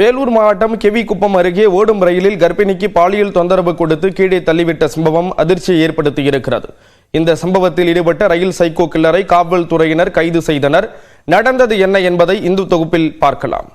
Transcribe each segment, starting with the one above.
வேலூர் மாவட்டம் கெவிக்குப்பம் அருகே ஓடும் ரயிலில் கர்ப்பிணிக்கு பாலியல் தொந்தரவு கொடுத்து கீழே தள்ளிவிட்ட சம்பவம் அதிர்ச்சியை ஏற்படுத்தியிருக்கிறது. இந்த சம்பவத்தில் ஈடுபட்ட ரயில் சைக்கோ கில்லரை காவல்துறையினர் கைது செய்தனர். நடந்தது என்ன என்பதை இந்த தொகுப்பில் பார்க்கலாம்.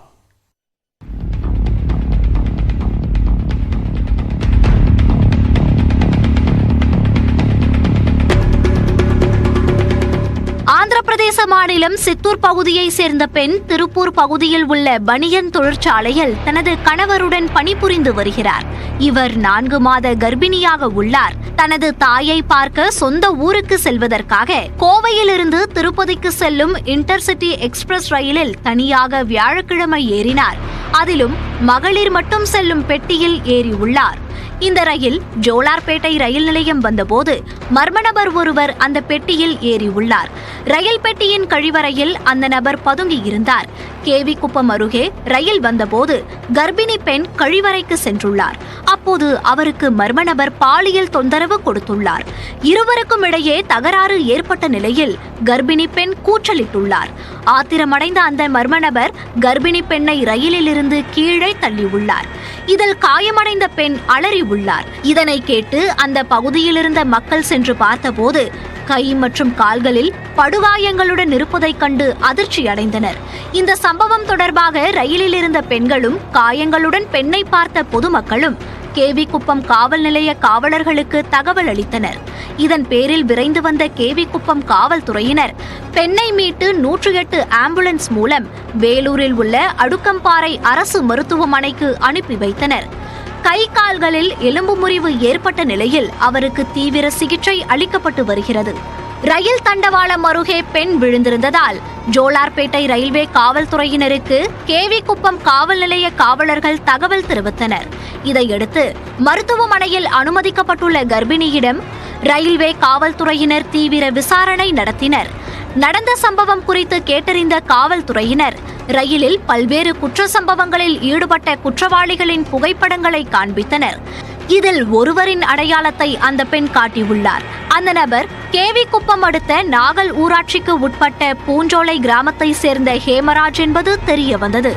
ஆந்திர பிரதேச மாநிலம் சித்தூர் பகுதியை சேர்ந்த பெண் திருப்பூர் பகுதியில் உள்ள பனியன் தொழிற்சாலையில் தனது கணவருடன் பணிபுரிந்து வருகிறார். இவர் 4 மாத கர்ப்பிணியாக உள்ளார். தனது தாயை பார்க்க சொந்த ஊருக்கு செல்வதற்காக கோவையிலிருந்து திருப்பதிக்கு செல்லும் இன்டர்சிட்டி எக்ஸ்பிரஸ் ரயிலில் தனியாக வியாழக்கிழமை ஏறினார். அதிலும் மகளிர் மட்டும் செல்லும் பெட்டியில் ஏறி உள்ளார். இந்த ரயில் ஜோலார்பேட்டை ரயில் நிலையம் வந்தபோது மர்ம நபர் ஒருவர் அந்த பெட்டியில் ஏறி உள்ளார். ரயில் பெட்டியின் கழிவறையில் அந்த நபர் பதுங்கி இருந்தார். கேவிக்குப்பம் அருகே ரயில் வந்தபோது கர்ப்பிணி பெண் கழிவறைக்கு சென்றுள்ளார். அப்போது அவருக்கு மர்ம நபர் பாலியல் தொந்தரவு கொடுத்துள்ளார். இருவருக்கும் இடையே தகராறு ஏற்பட்ட நிலையில் கர்ப்பிணி பெண் கூச்சலிட்டுள்ளார். ஆத்திரமடைந்த அந்த மர்ம நபர் கர்ப்பிணி பெண்ணை ரயிலில் இருந்து கீழே தள்ளியுள்ளார். இதில் காயமடைந்த பெண் அலறி உள்ளார். இதனை கேட்டு அந்த பகுதியில் இருந்த மக்கள் சென்று பார்த்தபோது கை மற்றும் கால்களில் படுகாயங்களுடன் இருப்பதைக் கண்டு அதிர்ச்சி அடைந்தனர். இந்த சம்பவம் தொடர்பாக ரயிலில் இருந்த பெண்களும் காயங்களுடன் பெண்ணை பார்த்த பொதுமக்களும் கேவிக்குப்பம் காவல் நிலைய காவலர்களுக்கு தகவல் அளித்தனர். இதன் பேரில் விரைந்து வந்த கேவிக்குப்பம் காவல்துறையினர் பெண்ணை மீட்டு 108 ஆம்புலன்ஸ் மூலம் வேலூரில் உள்ள அடுக்கம்பாறை அரசு மருத்துவமனைக்கு அனுப்பி வைத்தனர். கை கால்களில் எலும்பு முறிவு ஏற்பட்ட நிலையில் அவருக்கு தீவிர சிகிச்சை அளிக்கப்பட்டு வருகிறது. ரயில் தண்டவாளம் அருகே பெண் விழுந்திருந்ததால் ஜோலார்பேட்டை ரயில்வே காவல்துறையினருக்கு கேவிக்குப்பம் காவல் நிலைய காவலர்கள் தகவல் தெரிவித்தனர். இதையடுத்து மருத்துவமனையில் அனுமதிக்கப்பட்டுள்ள கர்ப்பிணியிடம் ரயில்வே காவல்துறையினர் தீவிர விசாரணை நடத்தினர். நடந்த சம்பவம் குறித்து கேட்டறிந்த காவல்துறையினர் ரயிலில் பல்வேறு குற்ற சம்பவங்களில் ஈடுபட்ட குற்றவாளிகளின் புகைப்படங்களை காண்பித்தனர். இதில் ஒருவரின் அடையாளத்தை அந்த பெண் காட்டியுள்ளார். அந்த நபர் கேவிக்குப்பம் அடுத்த நாகல் ஊராட்சிக்கு உட்பட்ட பூஞ்சோலை கிராமத்தை சேர்ந்த ஹேமராஜ் என்பது தெரிய வந்தது.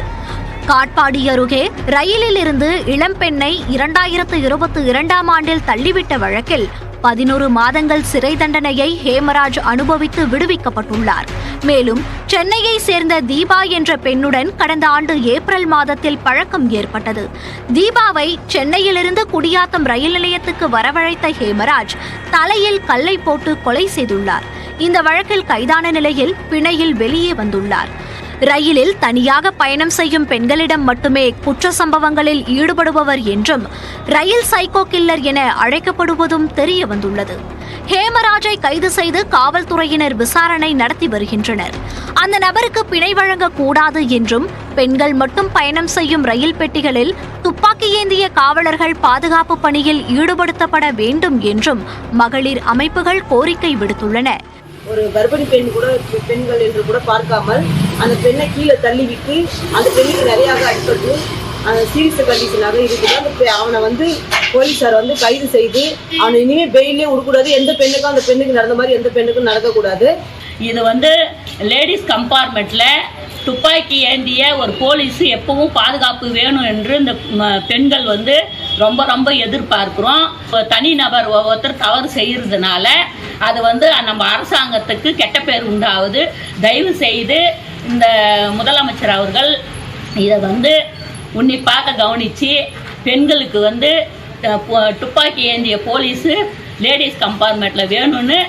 காட்பாடி அருகே ரயிலில் இருந்து இளம்பெண்ணை 2022ஆம் ஆண்டில் தள்ளிவிட்ட வழக்கில் 11 மாதங்கள் சிறை தண்டனையை ஹேமராஜ் அனுபவித்து விடுவிக்கப்பட்டுள்ளார். மேலும் சென்னையை சேர்ந்த தீபா என்ற பெண்ணுடன் கடந்த ஆண்டு ஏப்ரல் மாதத்தில் பழக்கம் ஏற்பட்டது. தீபாவை சென்னையிலிருந்து குடியாத்தம் ரயில் நிலையத்துக்கு வரவழைத்த ஹேமராஜ் தலையில் கல்லை போட்டு கொலை செய்துள்ளார். இந்த வழக்கில் கைதான நிலையில் பிணையில் வெளியே வந்துள்ளார். ரயிலில் தனியாக பயணம் செய்யும் பெண்களிடம் மட்டுமே குற்ற சம்பவங்களில் ஈடுபடுபவர் என்றும் ரயில் சைக்கோ கில்லர் என அழைக்கப்படுவதும் தெரிய வந்துள்ளது. ஹேமராஜை கைது செய்து காவல்துறையினர் விசாரணை நடத்தி வருகின்றனர். அந்த நபருக்கு பிணை வழங்கக்கூடாது என்றும் பெண்கள் மட்டும் பயணம் செய்யும் ரயில் பெட்டிகளில் துப்பாக்கி ஏந்திய காவலர்கள் பாதுகாப்பு பணியில் ஈடுபடுத்தப்பட வேண்டும் என்றும் மகளிர் அமைப்புகள் கோரிக்கை விடுத்துள்ளன. ஒரு கர்ப்பிணி பெண்கள் என்று கூட பார்க்காமல் அந்த பெண்ணை கீழே தள்ளிவிட்டு அந்த பெண்ணுக்கு நிறைய அடிபட்டு சீரியஸ் கண்டிஷனாக இருக்குது. அவனை போலீஸார் கைது செய்து அவனை இனிமேல் பெயிலே விடக்கூடாது. எந்த பெண்ணுக்கும் அந்த பெண்ணுக்கு நடந்த மாதிரி எந்த பெண்ணுக்கும் நடக்கக்கூடாது. இது லேடிஸ் கம்பார்ட்மெண்ட்டில் துப்பாக்கி ஏந்திய ஒரு போலீஸு எப்பவும் பாதுகாப்பு வேணும் என்று இந்த பெண்கள் ரொம்ப ரொம்ப எதிர்பார்க்குறோம். தனி நபர் ஒவ்வொருத்தர் தவறு செய்கிறதுனால அது நம்ம அரசாங்கத்துக்கு கெட்ட பேர் உண்டாகுது. தயவு செய்து இந்த முதலமைச்சர் அவர்கள் இதை உன்னிப்பாக கவனித்து பெண்களுக்கு துப்பாக்கி ஏந்திய போலீஸு லேடிஸ் கம்பார்ட்மெண்ட்டில் வேணும்னு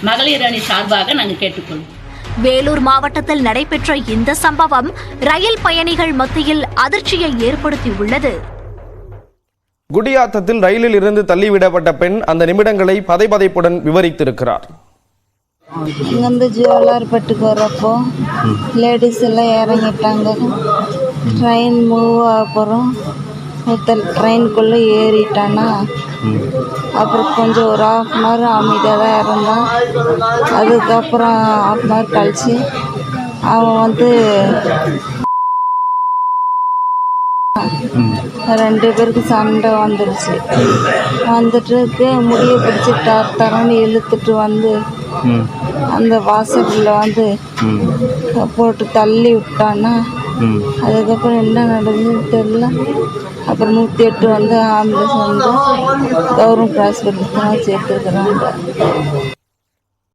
மகளிர் அணி சார்பாக நாங்கள் கேட்டுக்கொள்வோம். வேலூர் மாவட்டத்தில் நடைபெற்ற இந்த சம்பவம் ரயில் பயணிகள் மத்தியில் அதிர்ச்சியை ஏற்படுத்தியுள்ளது. குடியாத்தத்தில் ரயிலில் இருந்து தள்ளிவிடப்பட்ட பெண் அந்த நிமிடங்களை பதைபதைப்புடன் விவரித்திருக்கிறார். இங்கேருந்து ஜோலார்பேட்டுக்கு வரப்போ லேடிஸ் எல்லாம் இறங்கிட்டாங்க. ட்ரெயின் மூவ் ஆகிறோம். ஒருத்தர் ட்ரெயினுக்குள்ளே ஏறிட்டானா. அப்புறம் கொஞ்சம் ஒரு 1/2 hour அமைதியாக தான் இருந்தான். அதுக்கப்புறம் 1/2 hour கழிச்சு அவன் 2 பேருக்கு சண்டை வந்துடுச்சு. வந்துட்டு முடிய பிடிச்சி தரன்னு இழுத்துட்டு அந்த வாசலில் வந்து போட்டு தள்ளி விட்டான்னா அதுக்கப்புறம் என்ன நடந்ததுன்னு தெரியல. அப்புறம் 108 வந்து ஆம்புலன்ஸ் வந்து கவர்மெண்ட் ஹாஸ்பிட்டலுக்கு தான் சேர்த்துருக்குறாங்க.